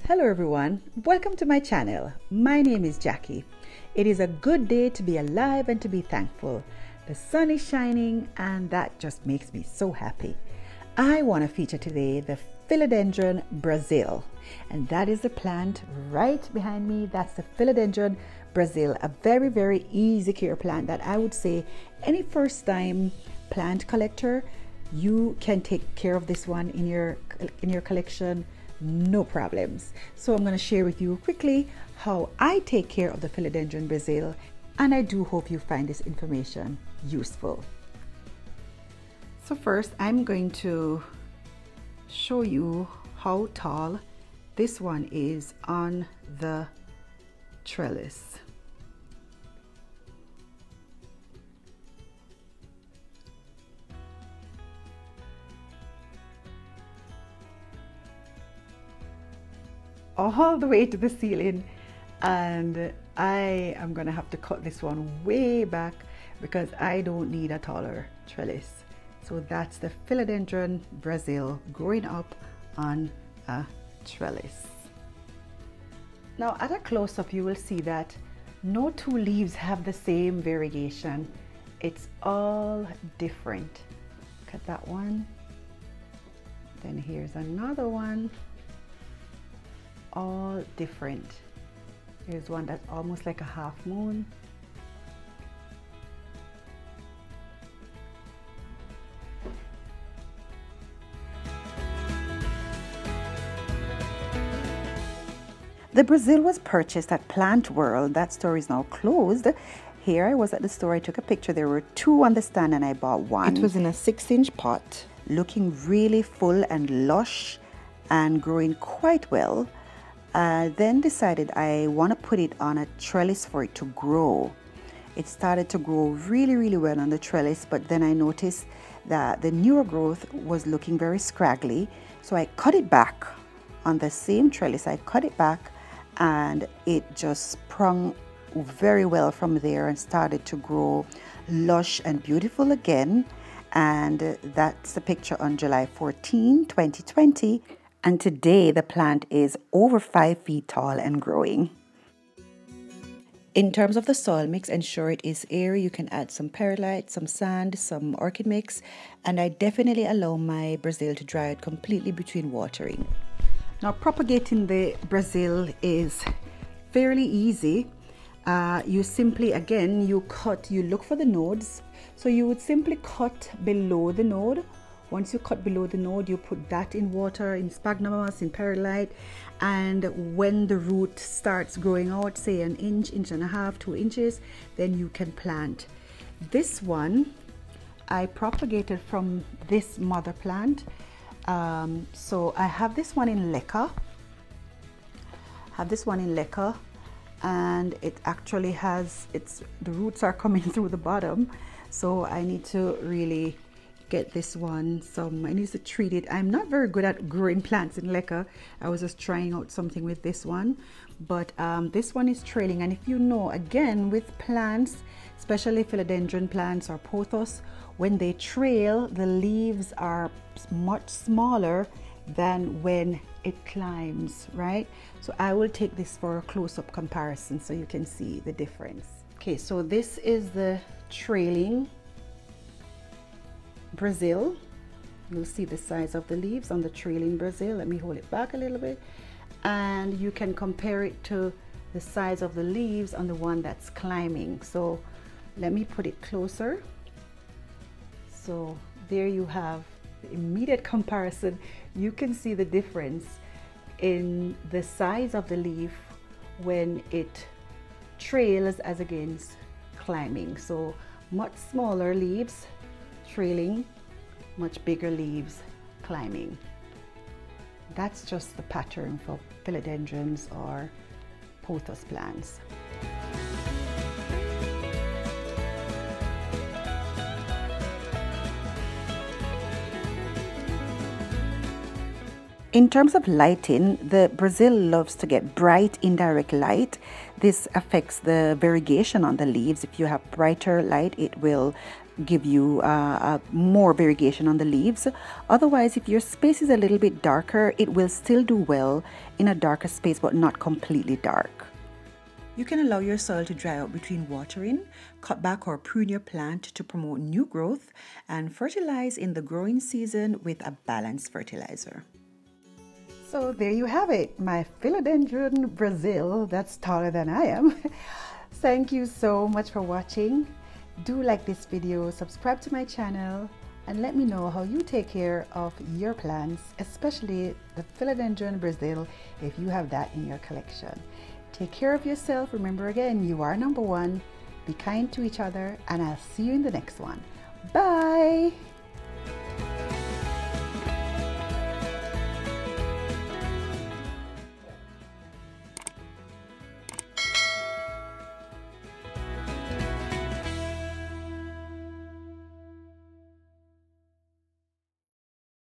Hello everyone, welcome to my channel. My name is Jackie. It is a good day to be alive and to be thankful. The sun is shining and that just makes me so happy. I want to feature today the Philodendron Brasil, and that is the plant right behind me. That's the Philodendron Brasil, a very easy care plant that I would say any first time plant collector, you can take care of this one in your collection, no problems. So I'm going to share with you quickly how I take care of the Philodendron Brasil, and I do hope you find this information useful. So first I'm going to show you how tall this one is on the trellis. All the way to the ceiling, and I am gonna have to cut this one way back because I don't need a taller trellis. So that's the Philodendron Brasil growing up on a trellis. Now at a close-up you will see that no two leaves have the same variegation. It's all different. Look at that one, then here's another one, all different. Here's one that's almost like a half moon. The Brasil was purchased at Plant World. That store is now closed. Here I was at the store, I took a picture. There were two on the stand and I bought one. It was in a 6-inch pot, looking really full and lush and growing quite well. Then decided I want to put it on a trellis for it to grow. It started to grow really well on the trellis, but then I noticed that the newer growth was looking very scraggly. So I cut it back on the same trellis. I cut it back and it just sprung very well from there and started to grow lush and beautiful again. And that's the picture on July 14, 2020. And today the plant is over 5 feet tall and growing. In terms of the soil mix, ensure it is airy. You can add some perlite, some sand, some orchid mix, and I definitely allow my Brasil to dry out completely between watering. Now propagating the Brasil is fairly easy. You simply, again, you look for the nodes. So you would simply cut below the node. Once you cut below the node, you put that in water, in sphagnum moss, in perlite, and when the root starts growing out, say an inch, inch and a half, 2 inches, then you can plant. This one I propagated from this mother plant. So I have this one in leca. And it actually has the roots are coming through the bottom. So I need to really get this one I need to treat it. I'm not very good at growing plants in leca. I was just trying out something with this one, but this one is trailing. And if you know, again, with plants, especially philodendron plants or pothos, when they trail, the leaves are much smaller than when it climbs, right? So I will take this for a close-up comparison so you can see the difference. Okay, so this is the trailing Brasil. You'll see the size of the leaves on the trailing Brasil. Let me hold it back a little bit, and you can compare it to the size of the leaves on the one that's climbing. So let me put it closer. So there you have the immediate comparison. You can see the difference in the size of the leaf when it trails as against climbing. So much smaller leaves trailing, much bigger leaves climbing. That's just the pattern for philodendrons or pothos plants. In terms of lighting, the Brasil loves to get bright indirect light. This affects the variegation on the leaves. If you have brighter light, it will give you more variegation on the leaves. Otherwise, if your space is a little bit darker, it will still do well in a darker space, but not completely dark. You can allow your soil to dry out between watering, cut back or prune your plant to promote new growth, and fertilize in the growing season with a balanced fertilizer. So there you have it, my Philodendron Brasil that's taller than I am. Thank you so much for watching. Do like this video, subscribe to my channel, and let me know how you take care of your plants, especially the Philodendron Brasil if you have that in your collection. Take care of yourself. Remember again, you are number one. Be kind to each other, and I'll see you in the next one. Bye.